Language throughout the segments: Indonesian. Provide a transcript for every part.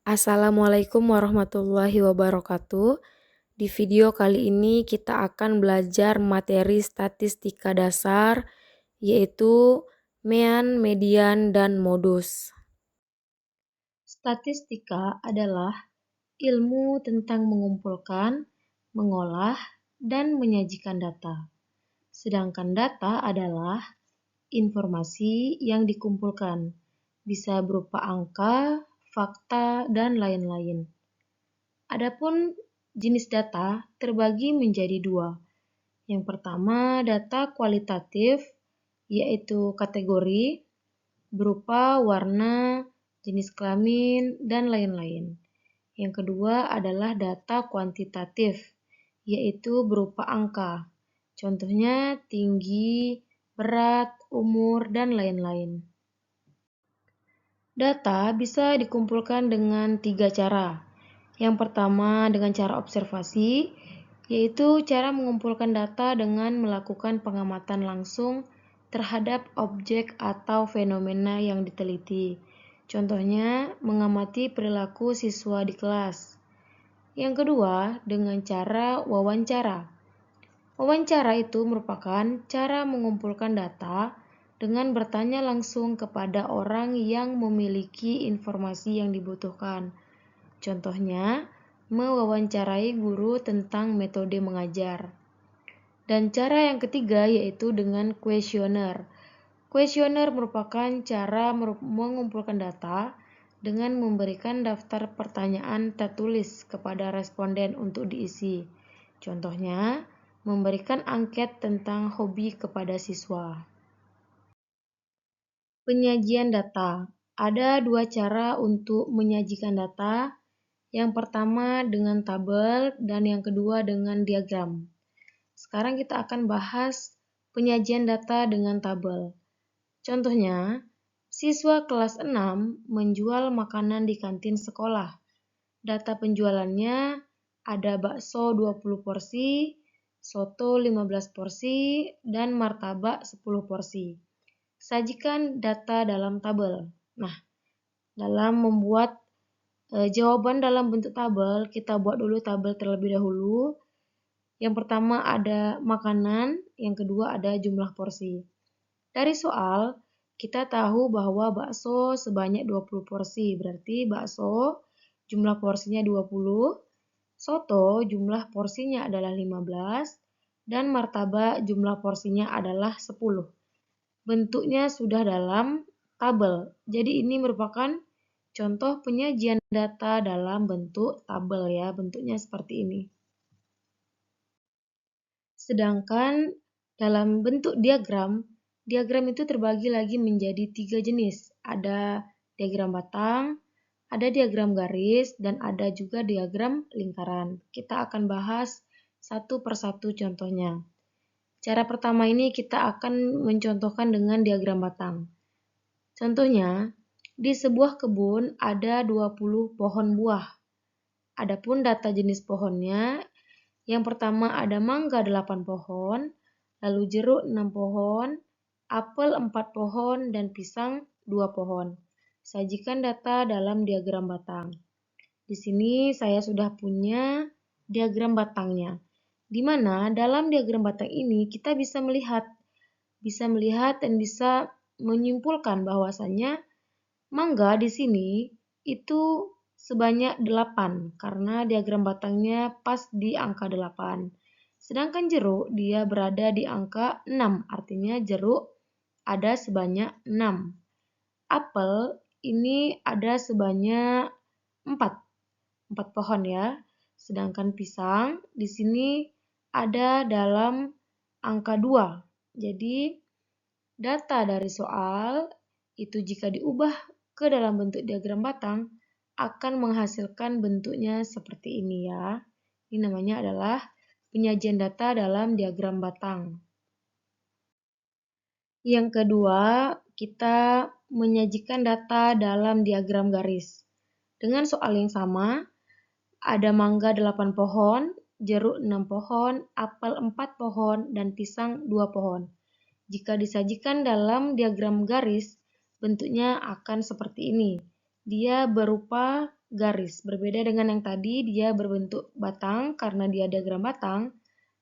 Assalamualaikum warahmatullahi wabarakatuh. Di video kali ini kita akan belajar materi statistika dasar, yaitu mean, median, dan modus. Statistika adalah ilmu tentang mengumpulkan, mengolah, dan menyajikan data. Sedangkan data adalah informasi yang dikumpulkan, bisa berupa angka, fakta, dan lain-lain. Adapun jenis data terbagi menjadi dua. Yang pertama, data kualitatif, yaitu kategori, berupa warna, jenis kelamin, dan lain-lain. Yang kedua adalah data kuantitatif, yaitu berupa angka. Contohnya tinggi, berat, umur, dan lain-lain. Data bisa dikumpulkan dengan 3 cara. Yang pertama dengan cara observasi, yaitu cara mengumpulkan data dengan melakukan pengamatan langsung terhadap objek atau fenomena yang diteliti. Contohnya, mengamati perilaku siswa di kelas. Yang kedua, dengan cara wawancara. Wawancara itu merupakan cara mengumpulkan data dengan bertanya langsung kepada orang yang memiliki informasi yang dibutuhkan. Contohnya, mewawancarai guru tentang metode mengajar. Dan cara yang ketiga yaitu dengan kuesioner. Kuesioner merupakan cara mengumpulkan data dengan memberikan daftar pertanyaan tertulis kepada responden untuk diisi. Contohnya, memberikan angket tentang hobi kepada siswa. Penyajian data. Ada dua cara untuk menyajikan data. Yang pertama dengan tabel dan yang kedua dengan diagram. Sekarang kita akan bahas penyajian data dengan tabel. Contohnya, siswa kelas 6 menjual makanan di kantin sekolah. Data penjualannya ada bakso 20 porsi, soto 15 porsi, dan martabak 10 porsi. Sajikan data dalam tabel. Nah, dalam membuat jawaban dalam bentuk tabel, kita buat dulu tabel terlebih dahulu. Yang pertama ada makanan, yang kedua ada jumlah porsi. Dari soal, kita tahu bahwa bakso sebanyak 20 porsi, berarti bakso jumlah porsinya 20, soto jumlah porsinya adalah 15, dan martabak jumlah porsinya adalah 10. Bentuknya sudah dalam tabel. Jadi ini merupakan contoh penyajian data dalam bentuk tabel ya, bentuknya seperti ini. Sedangkan dalam bentuk diagram, diagram itu terbagi lagi menjadi 3 jenis. Ada diagram batang, ada diagram garis, dan ada juga diagram lingkaran. Kita akan bahas satu persatu contohnya. Cara pertama ini kita akan mencontohkan dengan diagram batang. Contohnya, di sebuah kebun ada 20 pohon buah. Adapun data jenis pohonnya, yang pertama ada mangga 8 pohon, lalu jeruk 6 pohon, apel 4 pohon, dan pisang 2 pohon. Sajikan data dalam diagram batang. Di sini saya sudah punya diagram batangnya. Di mana dalam diagram batang ini kita bisa melihat dan bisa menyimpulkan bahwasannya mangga di sini itu sebanyak 8 karena diagram batangnya pas di angka 8. Sedangkan jeruk dia berada di angka 6, artinya jeruk ada sebanyak 6. Apel ini ada sebanyak 4 pohon ya. Sedangkan pisang di sini ada dalam angka 2. Jadi data dari soal itu jika diubah ke dalam bentuk diagram batang akan menghasilkan bentuknya seperti ini ya. Ini namanya adalah penyajian data dalam diagram batang. Yang kedua, kita menyajikan data dalam diagram garis. Dengan soal yang sama, ada mangga 8 pohon, jeruk 6 pohon, apel 4 pohon, dan pisang 2 pohon. Jika disajikan dalam diagram garis, bentuknya akan seperti ini. dia berupa garis. Berbeda dengan yang tadi, dia berbentuk batang karena dia diagram batang.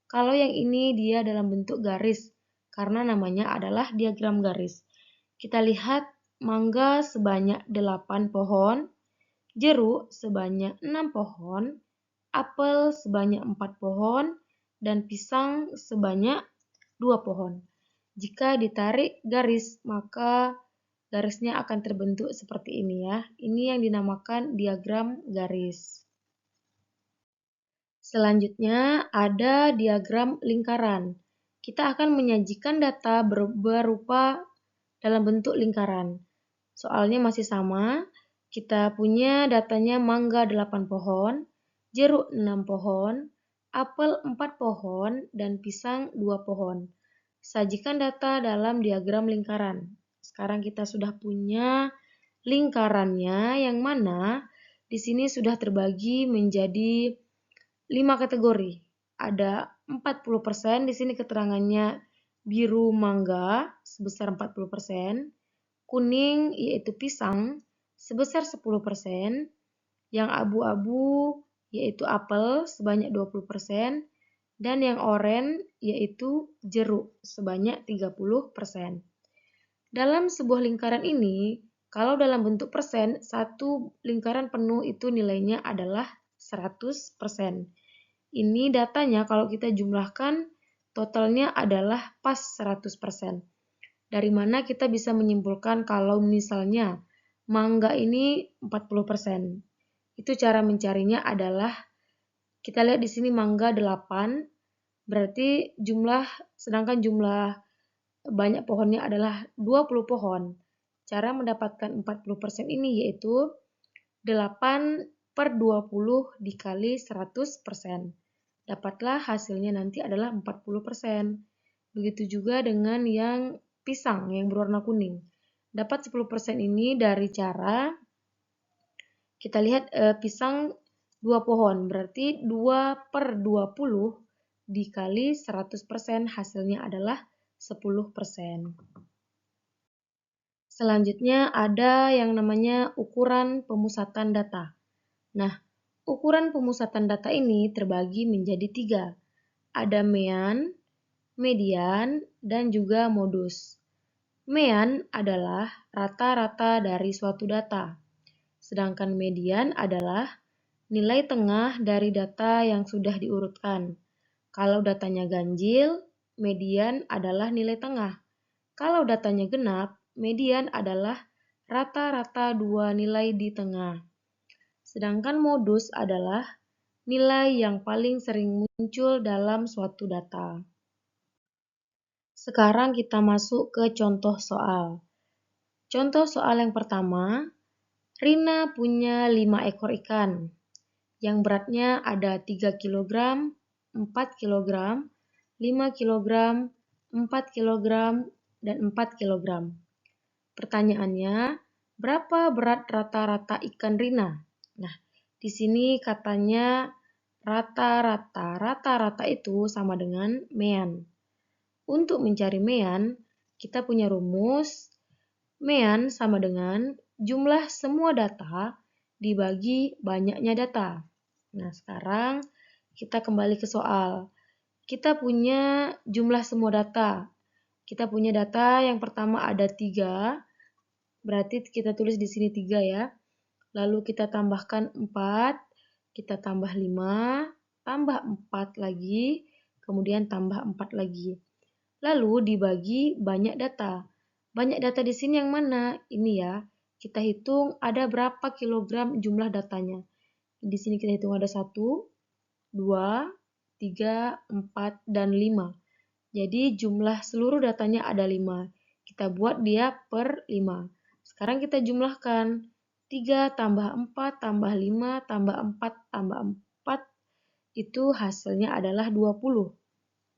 Kalau yang ini dia dalam bentuk garis karena namanya adalah diagram garis. Kita lihat mangga sebanyak 8 pohon, jeruk sebanyak 6 pohon, apel sebanyak 4 pohon, dan pisang sebanyak 2 pohon. Jika ditarik garis, maka garisnya akan terbentuk seperti ini ya. Ini yang dinamakan diagram garis. Selanjutnya ada diagram lingkaran. Kita akan menyajikan data berupa dalam bentuk lingkaran. Soalnya masih sama. Kita punya datanya mangga 8 pohon, jeruk 6 pohon, apel 4 pohon, dan pisang 2 pohon. Sajikan data dalam diagram lingkaran. Sekarang kita sudah punya lingkarannya yang mana di sini sudah terbagi menjadi 5 kategori. Ada 40%, di sini keterangannya biru mangga sebesar 40%, kuning yaitu pisang sebesar 10%, yang abu-abu yaitu apel sebanyak 20%, dan yang oranye yaitu jeruk sebanyak 30%. Dalam sebuah lingkaran ini, kalau dalam bentuk persen, satu lingkaran penuh itu nilainya adalah 100%. Ini datanya kalau kita jumlahkan, totalnya adalah pas 100%. Dari mana kita bisa menyimpulkan kalau misalnya mangga ini 40%. Itu cara mencarinya adalah, kita lihat di sini mangga 8, berarti sedangkan jumlah banyak pohonnya adalah 20 pohon. Cara mendapatkan 40% ini yaitu 8 per 20 dikali 100%. Dapatlah hasilnya nanti adalah 40%. Begitu juga dengan yang pisang yang berwarna kuning. Dapat 10% ini dari cara kita lihat pisang 2 pohon, berarti 2 per 20 dikali 100%, hasilnya adalah 10%. Selanjutnya ada yang namanya ukuran pemusatan data. Nah, ukuran pemusatan data ini terbagi menjadi 3. Ada mean, median, dan juga modus. Mean adalah rata-rata dari suatu data. Sedangkan median adalah nilai tengah dari data yang sudah diurutkan. Kalau datanya ganjil, median adalah nilai tengah. Kalau datanya genap, median adalah rata-rata dua nilai di tengah. Sedangkan modus adalah nilai yang paling sering muncul dalam suatu data. Sekarang kita masuk ke contoh soal. Contoh soal yang pertama, Rina punya 5 ekor ikan yang beratnya ada 3 kg, 4 kg, 5 kg, 4 kg, dan 4 kg. Pertanyaannya, berapa berat rata-rata ikan Rina? Nah, di sini katanya rata-rata. Rata-rata itu sama dengan mean. Untuk mencari mean, kita punya rumus. Mean sama dengan jumlah semua data dibagi banyaknya data. Nah, sekarang kita kembali ke soal. Kita punya jumlah semua data. Kita punya data yang pertama ada 3, berarti kita tulis di sini 3 ya. Lalu kita tambahkan 4, kita tambah 5, tambah 4 lagi, kemudian tambah 4 lagi. Lalu dibagi banyak data. Banyak data di sini yang mana? Ini ya. Kita hitung ada berapa kilogram jumlah datanya. Di sini kita hitung ada 1, 2, 3, 4, dan 5. Jadi jumlah seluruh datanya ada 5. Kita buat dia per 5. Sekarang kita jumlahkan. 3 tambah 4 tambah 5 tambah 4 tambah 4. Itu hasilnya adalah 20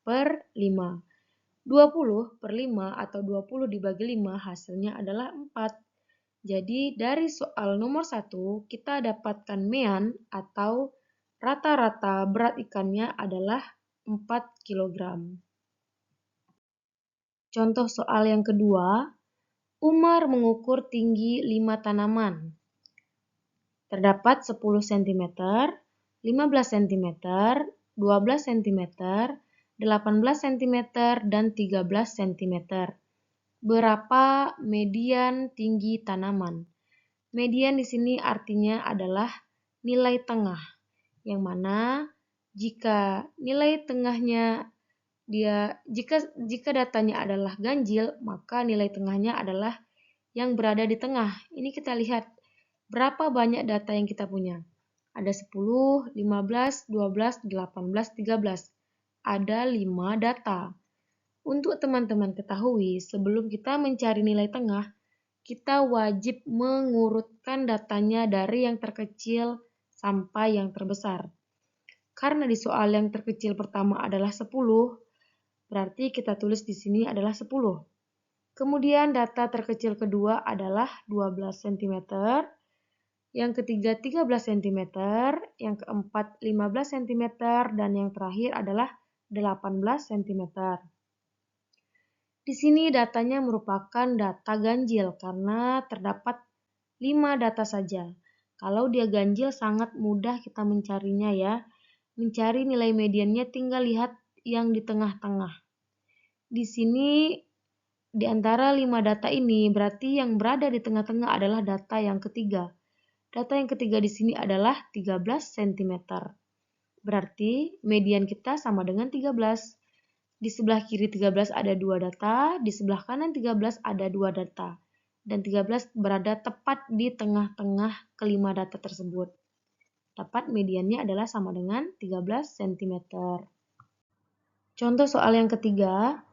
per 5. 20 per 5 atau 20 dibagi 5 hasilnya adalah 4. Jadi dari soal nomor 1 kita dapatkan mean atau rata-rata berat ikannya adalah 4 kg. Contoh soal yang kedua, Umar mengukur tinggi 5 tanaman. Terdapat 10 cm, 15 cm, 12 cm, 18 cm, dan 13 cm. Berapa median tinggi tanaman? Median di sini artinya adalah nilai tengah, yang mana jika nilai tengahnya jika datanya adalah ganjil, maka nilai tengahnya adalah yang berada di tengah. Ini kita lihat berapa banyak data yang kita punya. Ada 10, 15, 12, 18, 13. Ada 5 data. Untuk teman-teman ketahui, sebelum kita mencari nilai tengah, kita wajib mengurutkan datanya dari yang terkecil sampai yang terbesar. Karena di soal yang terkecil pertama adalah 10, berarti kita tulis di sini adalah 10. Kemudian data terkecil kedua adalah 12 cm, yang ketiga 13 cm, yang keempat 15 cm, dan yang terakhir adalah 18 cm. Di sini datanya merupakan data ganjil karena terdapat 5 data saja. Kalau dia ganjil sangat mudah kita mencarinya ya. Mencari nilai mediannya tinggal lihat yang di tengah-tengah. Di sini di antara 5 data ini berarti yang berada di tengah-tengah adalah data yang ketiga. Data yang ketiga di sini adalah 13 cm. Berarti median kita sama dengan 13. Di sebelah kiri 13 ada 2 data, di sebelah kanan 13 ada 2 data. Dan 13 berada tepat di tengah-tengah kelima data tersebut. Dapat mediannya adalah sama dengan 13 cm. Contoh soal yang ketiga,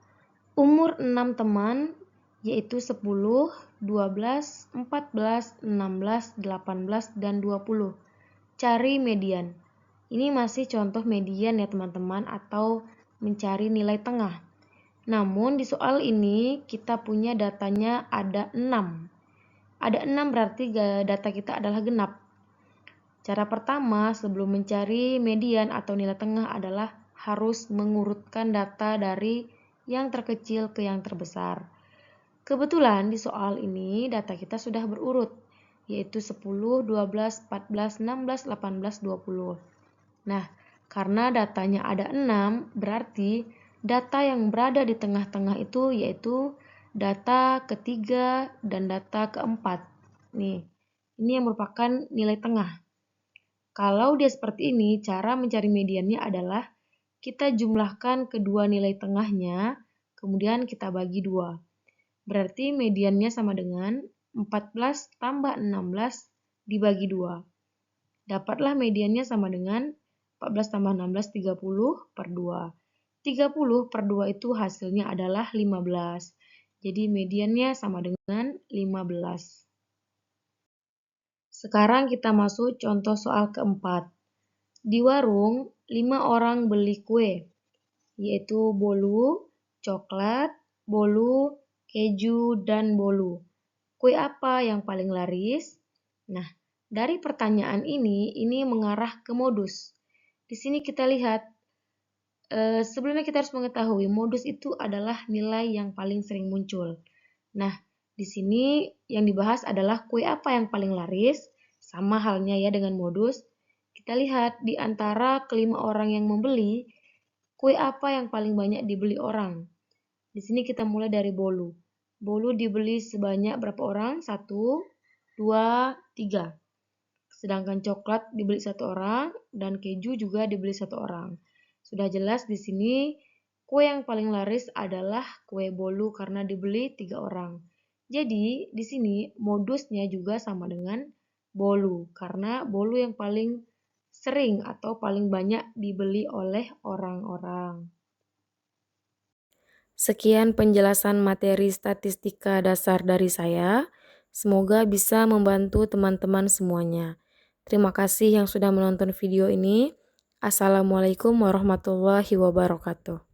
umur 6 teman yaitu 10, 12, 14, 16, 18, dan 20. Cari median. Ini masih contoh median ya teman-teman atau mencari nilai tengah. Namun di soal ini kita punya datanya ada 6. Ada 6 berarti data kita adalah genap. Cara pertama sebelum mencari median atau nilai tengah adalah harus mengurutkan data dari yang terkecil ke yang terbesar. Kebetulan di soal ini data kita sudah berurut, yaitu 10, 12, 14, 16, 18, 20. Nah, karena datanya ada 6, berarti data yang berada di tengah-tengah itu yaitu data ketiga dan data keempat. Nih, ini yang merupakan nilai tengah. Kalau dia seperti ini, cara mencari mediannya adalah kita jumlahkan kedua nilai tengahnya, kemudian kita bagi 2. Berarti mediannya sama dengan 14 tambah 16 dibagi 2. Dapatlah mediannya sama dengan 14 tambah 16, 30 per 2. 30 per 2 itu hasilnya adalah 15. Jadi mediannya sama dengan 15. Sekarang kita masuk contoh soal keempat. Di warung, 5 orang beli kue, yaitu bolu, coklat, bolu, keju, dan bolu. Kue apa yang paling laris? Nah, dari pertanyaan ini mengarah ke modus. Di sini kita lihat, sebelumnya kita harus mengetahui modus itu adalah nilai yang paling sering muncul. Nah, di sini yang dibahas adalah kue apa yang paling laris, sama halnya ya dengan modus. Kita lihat di antara kelima orang yang membeli, kue apa yang paling banyak dibeli orang. Di sini kita mulai dari bolu. Bolu dibeli sebanyak berapa orang? 1, 2, 3. Sedangkan coklat dibeli 1 orang dan keju juga dibeli 1 orang. Sudah jelas di sini kue yang paling laris adalah kue bolu karena dibeli 3 orang. Jadi di sini modusnya juga sama dengan bolu karena bolu yang paling sering atau paling banyak dibeli oleh orang-orang. Sekian penjelasan materi statistika dasar dari saya. Semoga bisa membantu teman-teman semuanya. Terima kasih yang sudah menonton video ini. Assalamualaikum warahmatullahi wabarakatuh.